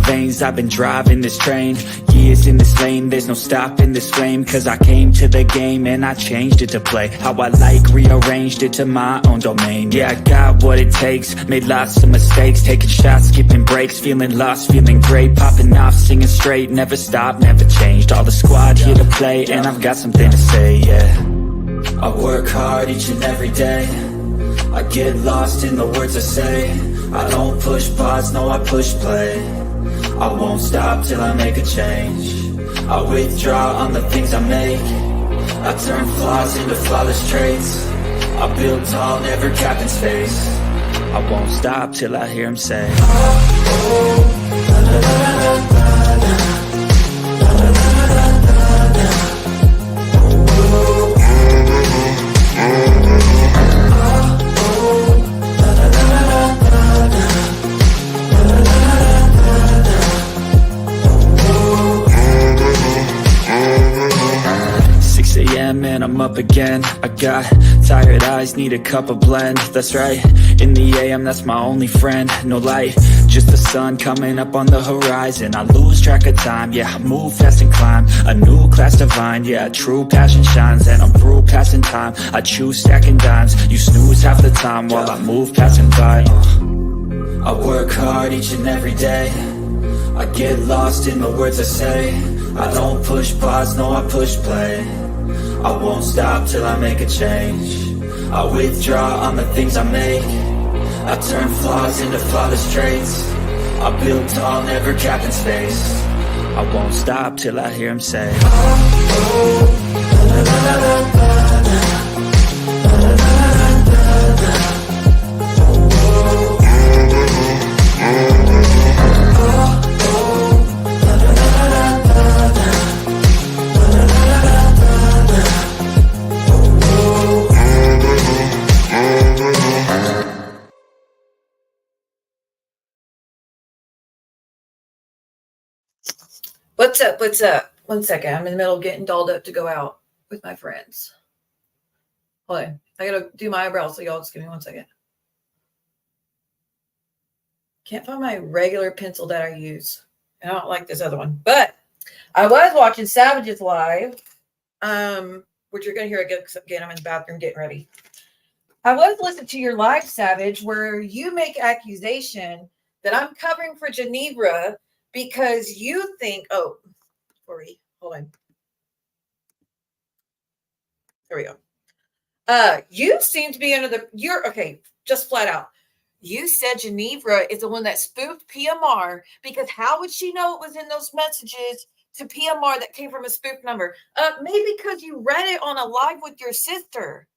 Veins, I've been driving this train, years in this lane, there's no stopping this flame, cause I came to the game and I changed it to play how I like, rearranged it to my own domain. Yeah, I got what it takes, made lots of mistakes, taking shots, skipping breaks, feeling lost, feeling great, popping off, singing straight, never stopped, never changed, all the squad here to play, and I've got something to say, yeah. I work hard each and every day, I get lost in the words I say, I don't push pause, no I push play, I won't stop till I make a change. I withdraw on the things I make, I turn flaws into flawless traits, I build tall, never capping space, I won't stop till I hear him say, oh, oh, la, la, la, la, la. And I'm up again, I got tired eyes, need a cup of blend, that's right, in the AM that's my only friend, no light, just the sun coming up on the horizon, I lose track of time, yeah, I move fast and climb, a new class divine, yeah, true passion shines, and I'm through passing time, I choose stacking dimes, you snooze half the time while I move passing by, I work hard each and every day, I get lost in the words I say, I don't push pause, no I push play, I won't stop till I make a change, I withdraw on the things I make, I turn flaws into flawless traits, I build tall, never capping space, I won't stop till I hear him say, oh, oh, la, la, la, la, la, la, la, la, la, la, la. What's up? What's up? 1 second. I'm in the middle of getting dolled up to go out with my friends. Hold on. I gotta do my eyebrows, so y'all just give me 1 second. Can't find my regular pencil that I use. I don't like this other one. But I was watching Savages live, which you're gonna hear again. I'm in the bathroom getting ready. I was listening to your live, Savage, where you make accusation that I'm covering for Ginevra because you think, oh, sorry, hold on. There we go. You seem to be you're okay, just flat out. You said Ginevra is the one that spoofed PMR because how would she know it was in those messages to PMR that came from a spoof number? Maybe because you read it on a live with your sister.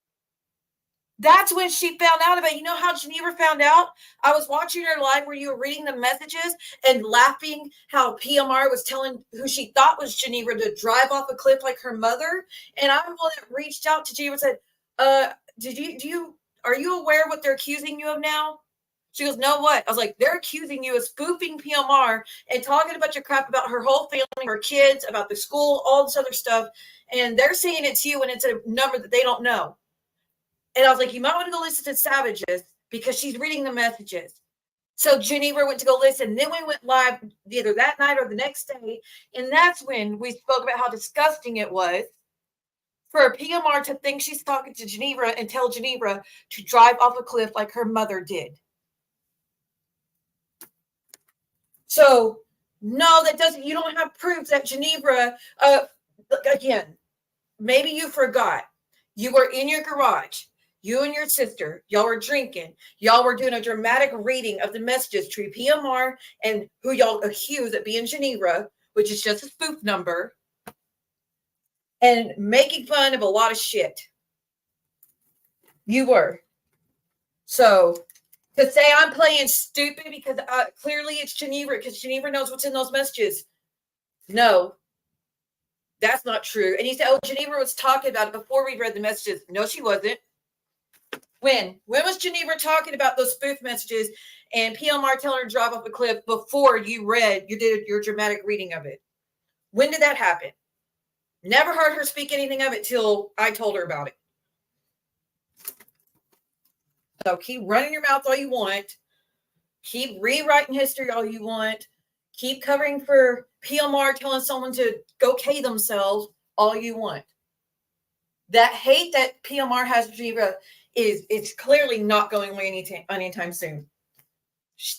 That's when she found out about it. You know how Ginevra found out? I was watching her live where you were reading the messages and laughing how PMR was telling who she thought was Ginevra to drive off a cliff like her mother. And I'm the one that reached out to Ginevra and said, are you aware of what they're accusing you of now? She goes, no, what? I was like, they're accusing you of spoofing PMR and talking a bunch of crap about her whole family, her kids, about the school, all this other stuff. And they're saying it to you when it's a number that they don't know. And I was like, you might want to go listen to Savages because she's reading the messages. So Ginevra went to go listen. Then we went live either that night or the next day. And that's when we spoke about how disgusting it was for a PMR to think she's talking to Ginevra and tell Ginevra to drive off a cliff like her mother did. So, no, that doesn't, you don't have proof that Ginevra, again, maybe you forgot. You were in your garage. You and your sister, y'all were drinking. Y'all were doing a dramatic reading of the messages to PMR and who y'all accuse of being Ginevra, which is just a spoof number, and making fun of a lot of shit. You were. So to say I'm playing stupid because clearly it's Ginevra because Ginevra knows what's in those messages. No, that's not true. And you say, oh, Ginevra was talking about it before we read the messages. No, she wasn't. When was Ginevra talking about those spoof messages and PMR telling her to drop off a cliff before you did your dramatic reading of it? When did that happen? Never heard her speak anything of it till I told her about it. So keep running your mouth all you want. Keep rewriting history all you want. Keep covering for PMR telling someone to go K themselves all you want. That hate that PMR has for Ginevra is clearly not going away anytime soon.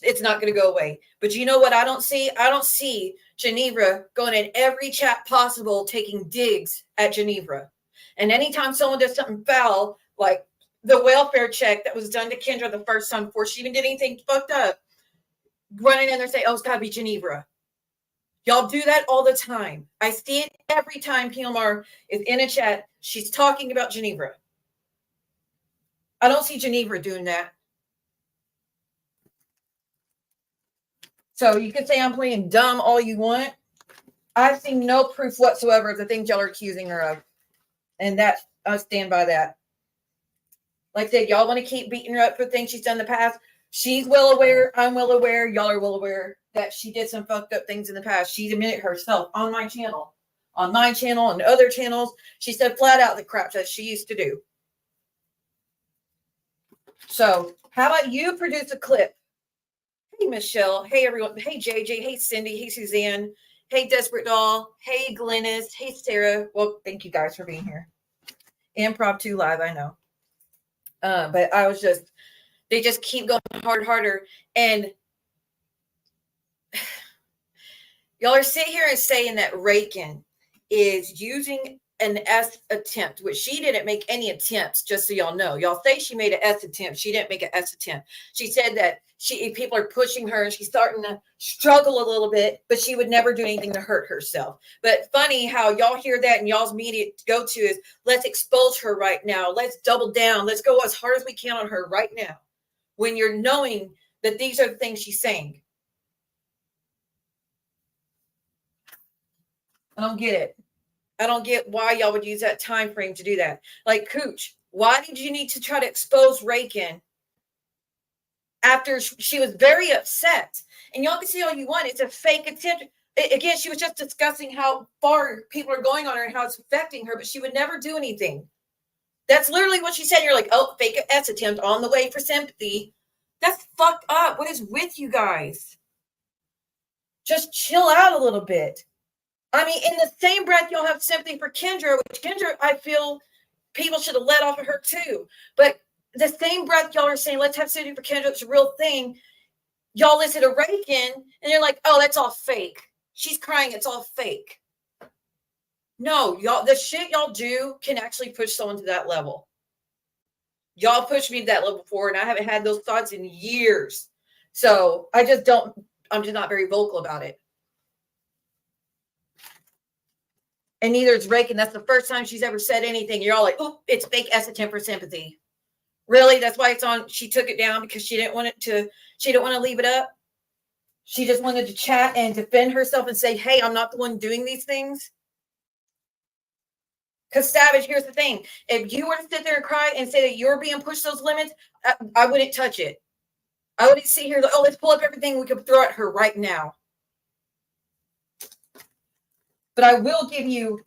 It's not going to go away. But you know what I don't see? I don't see Ginevra going in every chat possible taking digs at Ginevra. And anytime someone does something foul, like the welfare check that was done to Kendra the first time before she even did anything fucked up, running in there and say, oh, it's got to be Ginevra. Y'all do that all the time. I see it every time PMR is in a chat. She's talking about Ginevra. I don't see Ginevra doing that. So you can say I'm playing dumb all you want. I've seen no proof whatsoever of the things y'all are accusing her of. And that I stand by that. Like I said, y'all want to keep beating her up for things she's done in the past. She's well aware. I'm well aware. Y'all are well aware that she did some fucked up things in the past. She admitted herself on my channel, and other channels. She said flat out the crap that she used to do. So how about you produce a clip? Hey, Michelle. Hey, everyone. Hey, JJ. Hey, Cindy. Hey, Suzanne. Hey, Desperate Doll. Hey, Glennis. Hey, Sarah. Well, thank you guys for being here. Improv 2 Live, I know. But they just keep going harder. And y'all are sitting here and saying that Raiken is using an S attempt, which she didn't make any attempts, just so y'all know. Y'all say she made an S attempt. She didn't make an S attempt. She said that people are pushing her and she's starting to struggle a little bit, but she would never do anything to hurt herself. But funny how y'all hear that and y'all's immediate go-to is, let's expose her right now. Let's double down. Let's go as hard as we can on her right now. When you're knowing that these are the things she's saying. I don't get it. I don't get why y'all would use that time frame to do that. Like, Cooch, why did you need to try to expose Raiken after she was very upset? And y'all can see all you want. It's a fake attempt. Again, she was just discussing how far people are going on her and how it's affecting her, but she would never do anything. That's literally what she said. You're like, oh, fake S attempt on the way for sympathy. That's fucked up. What is with you guys? Just chill out a little bit. I mean, in the same breath, y'all have sympathy for Kendra, which Kendra, I feel people should have let off of her too. But the same breath, y'all are saying, let's have sympathy for Kendra. It's a real thing. Y'all listen to Raiken, and you're like, oh, that's all fake. She's crying. It's all fake. No, y'all, the shit y'all do can actually push someone to that level. Y'all pushed me to that level before, and I haven't had those thoughts in years. So I'm just not very vocal about it. And neither is Raiken. That's the first time she's ever said anything. You're all like, oh, it's fake S attempt for sympathy. Really? That's why it's on. She took it down because she didn't want to leave it up. She just wanted to chat and defend herself and say, hey, I'm not the one doing these things. Because Savage, here's the thing. If you were to sit there and cry and say that you're being pushed those limits, I wouldn't touch it. I wouldn't sit here, oh, let's pull up everything we could throw at her right now. But I will give you,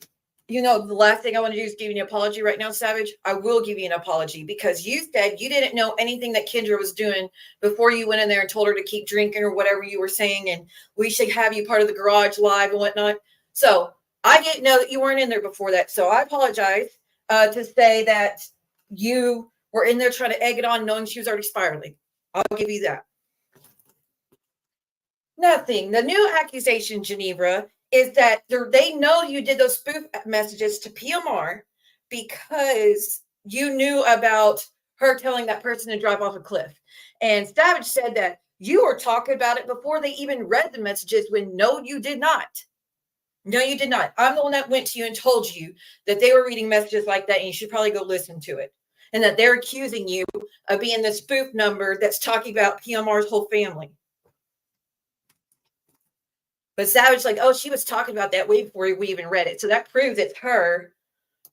the last thing I want to do is give you an apology right now, Savage. I will give you an apology because you said you didn't know anything that Kendra was doing before you went in there and told her to keep drinking or whatever you were saying, and we should have you part of the garage live and whatnot. So I didn't know that you weren't in there before that. So I apologize to say that you were in there trying to egg it on knowing she was already spiraling. I'll give you that. Nothing. The new accusation, Ginevra, is that they know you did those spoof messages to PMR because you knew about her telling that person to drive off a cliff. And Savage said that you were talking about it before they even read the messages when no, you did not. No, you did not. I'm the one that went to you and told you that they were reading messages like that and you should probably go listen to it. And that they're accusing you of being the spoof number that's talking about PMR's whole family. But Savage like, oh, she was talking about that way before we even read it. So that proves it's her.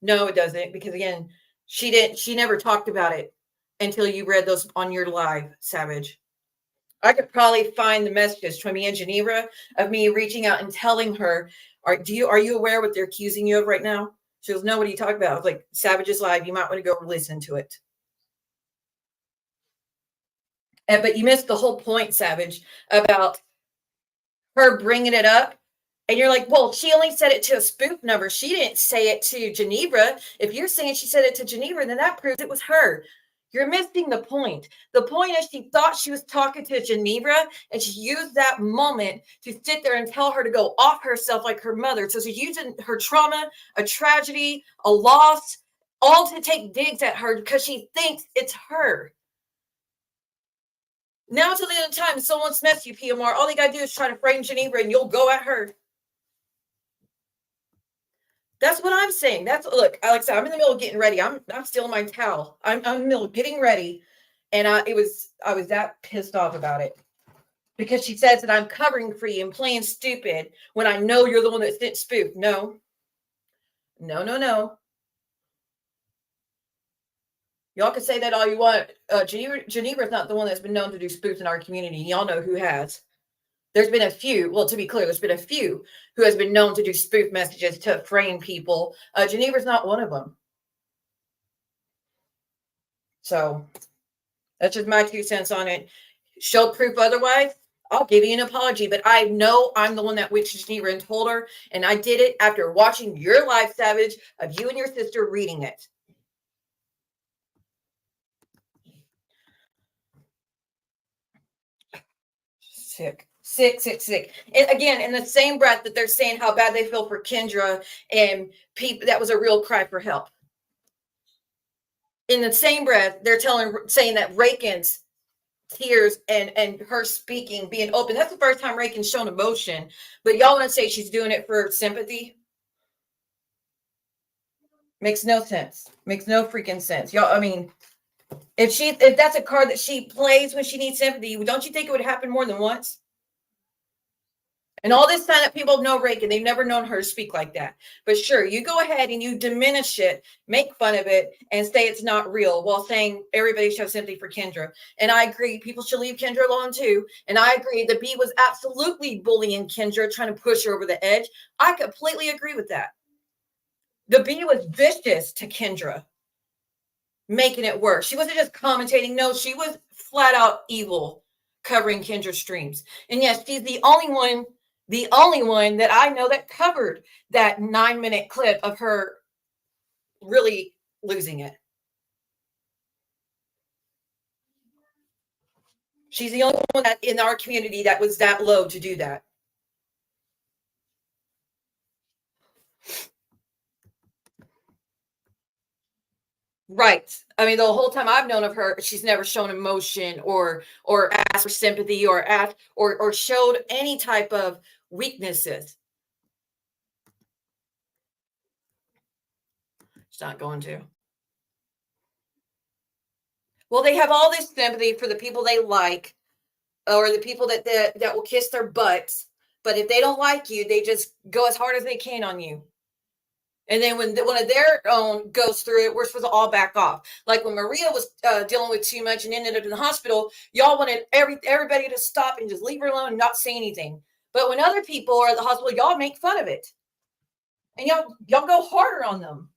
No, it doesn't. Because again, she never talked about it until you read those on your live, Savage. I could probably find the messages between me and Ginevra of me reaching out and telling her, are you aware what they're accusing you of right now? She goes, no, what are you talking about? I was like, Savage is live. You might want to go listen to it. But you missed the whole point, Savage, about her bringing it up. And you're like, well, she only said it to a spoof number. She didn't say it to Ginevra. If you're saying she said it to Ginevra, then that proves it was her. You're missing the point. The point is she thought she was talking to Ginevra, and she used that moment to sit there and tell her to go off herself like her mother. So she's using her trauma, a tragedy, a loss, all to take digs at her because she thinks it's her. Now till the end of time, someone smacks you, PMR, all they got to do is try to frame Ginevra and you'll go at her. That's what I'm saying. Look, Alex, I'm in the middle of getting ready. I'm still in my towel. I'm in the middle of getting ready. And I was that pissed off about it. Because she says that I'm covering for you and playing stupid when I know you're the one that sent spoof. No. Y'all can say that all you want. Geneva's not the one that's been known to do spoofs in our community. Y'all know who has. There's been a few, well, to be clear, there's been a few who has been known to do spoof messages to frame people. Geneva's not one of them. So that's just my 2 cents on it. Show proof otherwise, I'll give you an apology. But I know I'm the one that went to Geneva and told her. And I did it after watching your live, Savage, of you and your sister reading it. Sick. And again, in the same breath that they're saying how bad they feel for Kendra and people, that was a real cry for help. In the same breath, they're saying that Raiken's tears and her speaking, being open. That's the first time Raiken's shown emotion. But y'all want to say she's doing it for sympathy? Makes no sense. Makes no freaking sense. Y'all, I mean, if that's a card that she plays when she needs sympathy, don't you think it would happen more than once? And all this time that people know Raiken, they've never known her to speak like that. But sure, you go ahead and you diminish it, make fun of it, and say it's not real while saying everybody should have sympathy for Kendra. And I agree, people should leave Kendra alone too. And I agree, the bee was absolutely bullying Kendra, trying to push her over the edge. I completely agree with that. The bee was vicious to Kendra, making it worse. She wasn't just commentating. No, she was flat out evil, covering Kendra's streams. And yes, she's the only one that I know that covered that 9-minute clip of her really losing it. She's the only one that in our community that was that low to do that. Right. I mean, the whole time I've known of her, she's never shown emotion or asked for sympathy or asked or showed any type of weaknesses. She's not going to. Well, they have all this sympathy for the people they like or the people that will kiss their butts. But if they don't like you, they just go as hard as they can on you. And then when one of their own goes through it, we're supposed to all back off. Like when Maria was dealing with too much and ended up in the hospital, y'all wanted everybody to stop and just leave her alone and not say anything. But when other people are at the hospital, y'all make fun of it. And y'all go harder on them.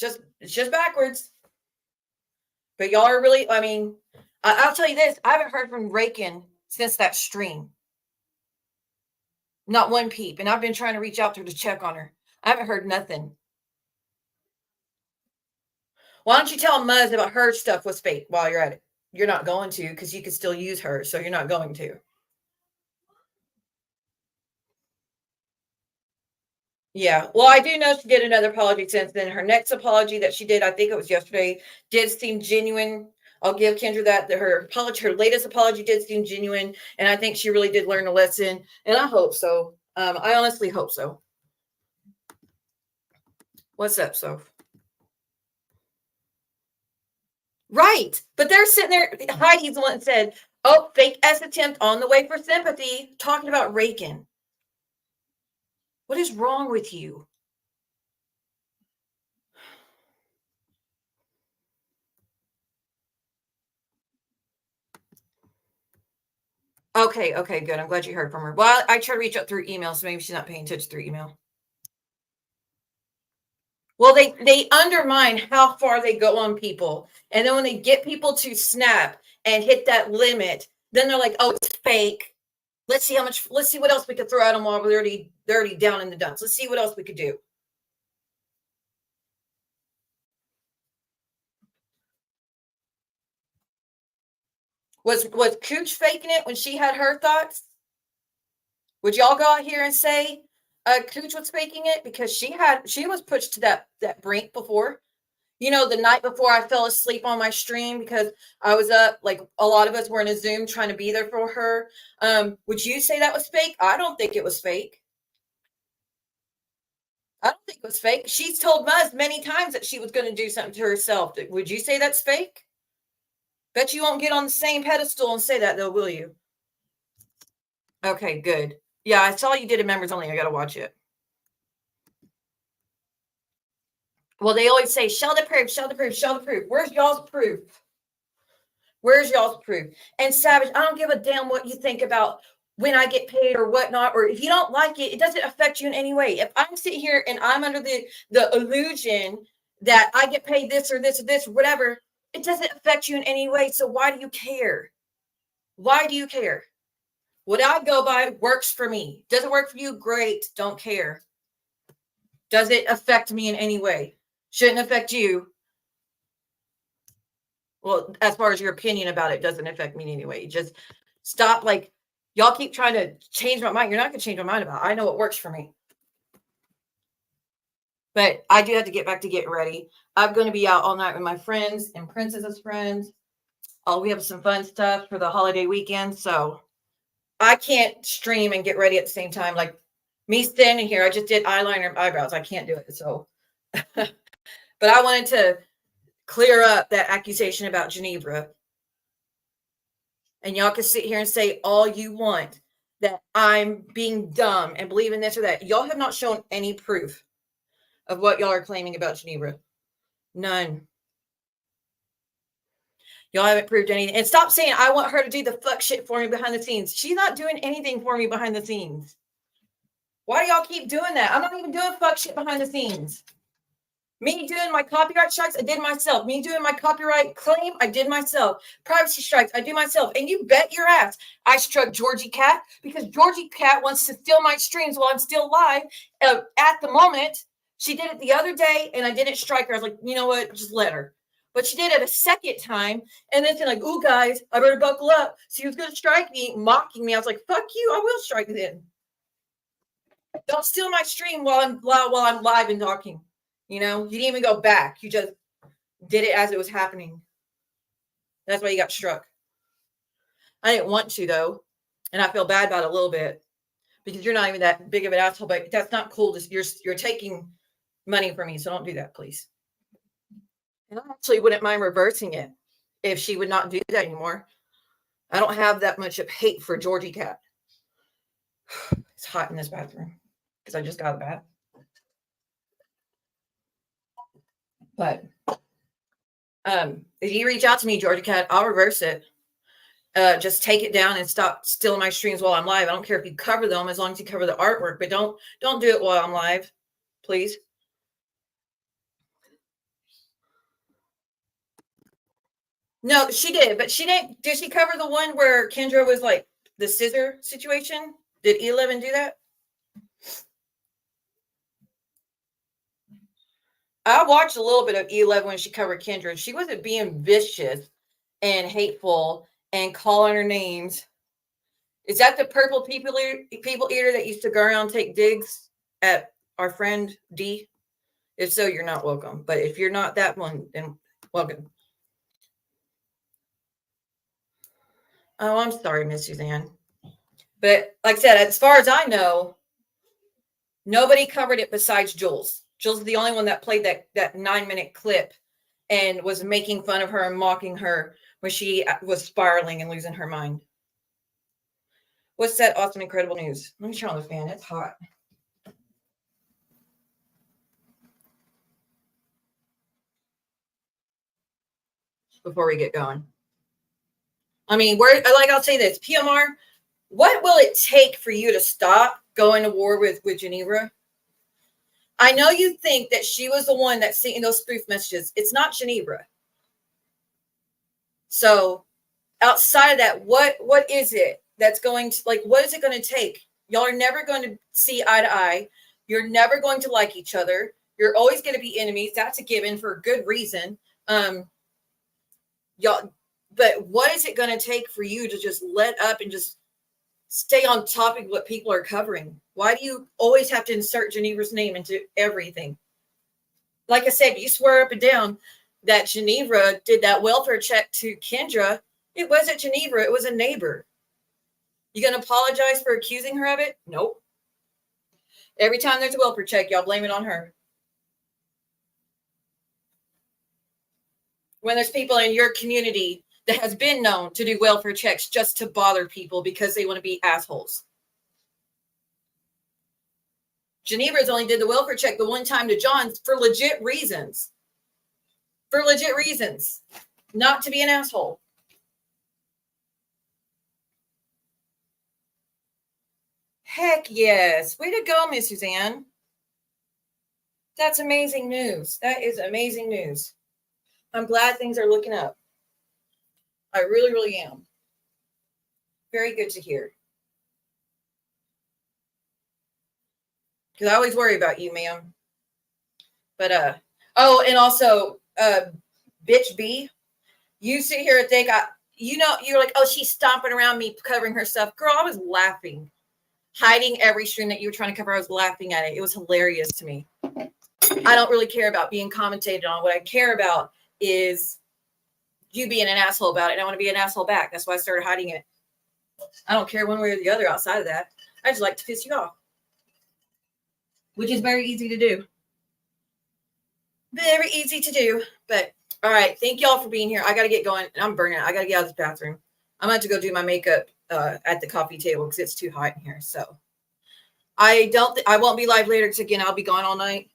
It's just backwards. But y'all are really, I mean, I'll tell you this. I haven't heard from Raiken since that stream. Not one peep. And I've been trying to reach out to her to check on her. I haven't heard nothing. Why don't you tell Muzz about her stuff was fake while you're at it? You're not going to because you could still use her. So you're not going to. Yeah. Well, I do know she did another apology since then. Her next apology that she did, I think it was yesterday, did seem genuine. I'll give Kendra that her latest apology did seem genuine. And I think she really did learn a lesson. And I hope so. I honestly hope so. What's up, Soph? Right. But they're sitting there. Heidi's the one that said, oh, fake S attempt on the way for sympathy, talking about Raiken. What is wrong with you? Okay, good. I'm glad you heard from her. Well, I try to reach out through email, so maybe she's not paying attention through email. Well, they undermine how far they go on people, and then when they get people to snap and hit that limit, then they're like, "Oh, it's fake. Let's see what else we could throw at them while they're already down in the dumps. Let's see what else we could do." Was Cooch faking it when she had her thoughts? Would y'all go out here and say Cooch was faking it? Because she was pushed to that brink before. You know, the night before I fell asleep on my stream because I was up, like a lot of us were in a Zoom trying to be there for her. Would you say that was fake? I don't think it was fake. I don't think it was fake. She's told Muzz many times that she was going to do something to herself. Would you say that's fake? Bet you won't get on the same pedestal and say that, though, will you? Okay, good. Yeah, I saw you did a members only. I got to watch it. Well, they always say, show the proof, show the proof, show the proof. Where's y'all's proof? Where's y'all's proof? And Savage, I don't give a damn what you think about when I get paid or whatnot, or if you don't like it, it doesn't affect you in any way. If I'm sitting here and I'm under the illusion that I get paid this or this or this or whatever, it doesn't affect you in any way. So why do you care? Why do you care? What I go by works for me. Does it work for you? Great. Don't care. Does it affect me in any way? Shouldn't affect you. Well, as far as your opinion about it doesn't affect me in any way. Just stop. Like, y'all keep trying to change my mind. You're not going to change my mind about it. I know what works for me. But I do have to get back to get ready. I'm going to be out all night with my friends and Princess's friends. We have some fun stuff for the holiday weekend. So I can't stream and get ready at the same time. Like me standing here, I just did eyeliner and eyebrows. I can't do it. So, but I wanted to clear up that accusation about Ginevra. And y'all can sit here and say all you want that I'm being dumb and believe in this or that. Y'all have not shown any proof of what y'all are claiming about Ginevra. None. Y'all haven't proved anything. And stop saying I want her to do the fuck shit for me behind the scenes. She's not doing anything for me behind the scenes. Why do y'all keep doing that? I'm not even doing fuck shit behind the scenes. Me doing my copyright strikes, I did myself. Me doing my copyright claim, I did myself. Privacy strikes, I do myself. And you bet your ass I struck Georgie Cat because Georgie Cat wants to steal my streams while I'm still live at the moment. She did it the other day and I didn't strike her. I was like, you know what? Just let her. But she did it a second time. And then she's like, ooh, guys, I better buckle up. She was going to strike me, mocking me. I was like, fuck you. I will strike then. Don't steal my stream while I'm live and talking. You know, you didn't even go back. You just did it as it was happening. That's why you got struck. I didn't want to, though. And I feel bad about it a little bit because you're not even that big of an asshole. But that's not cool. You're taking money from me. So don't do that, please. And I actually wouldn't mind reversing it if she would not do that anymore. I don't have that much of hate for Georgie Cat. It's hot in this bathroom because I just got out of the bath. But if you reach out to me, Georgia Cat, I'll reverse it. Just take it down and stop stealing my streams while I'm live. I don't care if you cover them as long as you cover the artwork, but don't do it while I'm live, please. No, she did, but she didn't. Did she cover the one where Kendra was like the scissor situation? Did E11 do that? I watched a little bit of E11 when she covered Kendra. She wasn't being vicious and hateful and calling her names. Is that the purple people eater that used to go around and take digs at our friend D? If so, you're not welcome. But if you're not that one, then welcome. Oh, I'm sorry, Miss Suzanne. But like I said, as far as I know, nobody covered it besides Jules. Jules is the only one that played that 9-minute clip and was making fun of her and mocking her when she was spiraling and losing her mind. What's that awesome, incredible news? Let me turn on the fan. It's hot. Before we get going. I mean, I'll say this. PMR, What will it take for you to stop going to war with Ginevra? I know you think that she was the one that's sending those spoof messages. It's not Ginevra. So outside of that, what is it that's going to, like, what is it going to take? Y'all are never going to see eye to eye. You're never going to like each other. You're always going to be enemies. That's a given for a good reason. Y'all, but what is it going to take for you to just let up and just stay on top of what people are covering? Why do you always have to insert Ginevra's name into everything? Like I said, you swear up and down that Ginevra did that welfare check to Kendra. It wasn't Ginevra. It was a neighbor. You going to apologize for accusing her of it? Nope. Every time there's a welfare check, y'all blame it on her. When there's people in your community that has been known to do welfare checks just to bother people because they want to be assholes. Ginevra's only did the welfare check the one time to John for legit reasons. For legit reasons. Not to be an asshole. Heck yes. Way to go, Miss Suzanne. That's amazing news. That is amazing news. I'm glad things are looking up. I really, really am. Very good to hear. Because I always worry about you, ma'am. But, oh, and also, bitch B, you sit here and think, you're like, oh, she's stomping around me, covering her stuff. Girl, I was laughing. Hiding every stream that you were trying to cover, I was laughing at it. It was hilarious to me. I don't really care about being commentated on. What I care about is you being an asshole about it. And I want to be an asshole back. That's why I started hiding it. I don't care one way or the other outside of that. I just like to piss you off. Which is very easy to do. Very easy to do. But, all right. Thank y'all for being here. I got to get going. I'm burning out. I got to get out of this bathroom. I'm going to have to go do my makeup at the coffee table because it's too hot in here. So, I won't be live later because, again, I'll be gone all night.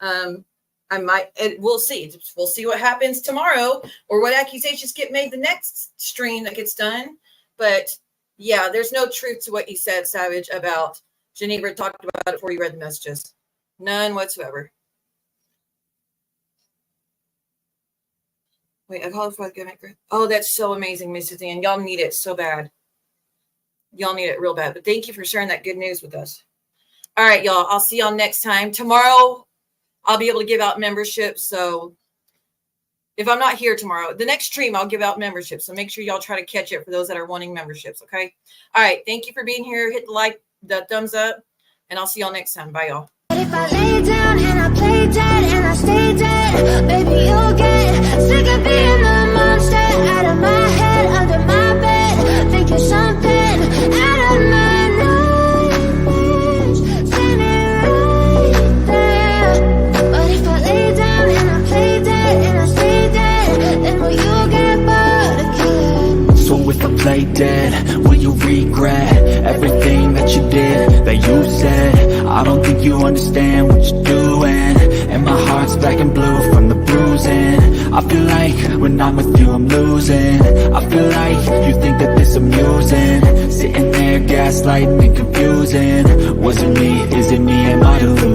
We'll see. We'll see what happens tomorrow or what accusations get made the next stream that gets done. But yeah, there's no truth to what you said, Savage, about Ginevra talked about it before you read the messages. None whatsoever. Wait, I called for the good maker. Oh, that's so amazing, Mrs. Ann. Y'all need it so bad. Y'all need it real bad. But thank you for sharing that good news with us. All right, y'all. I'll see y'all next time. Tomorrow, I'll be able to give out memberships. So if I'm not here tomorrow, the next stream, I'll give out memberships. So make sure y'all try to catch it for those that are wanting memberships. Okay. All right. Thank you for being here. Hit the like, the thumbs up, and I'll see y'all next time. Bye, y'all. But if I lay down and I play dead and I stay dead, baby, you'll get sick of being the monster out of my head, under my bed. Think you're something out of my nightmares, standing right there. But if I lay down and I play dead and I stay dead, then will you get bored again? So if I play dead, will you regret everything that you did, that you said? I don't think you understand what you're doing, and my heart's black and blue from the bruising. I feel like when I'm with you I'm losing. I feel like you think that this amusing, sitting there gaslighting and confusing. Was it me? Is it me? Am I delusional?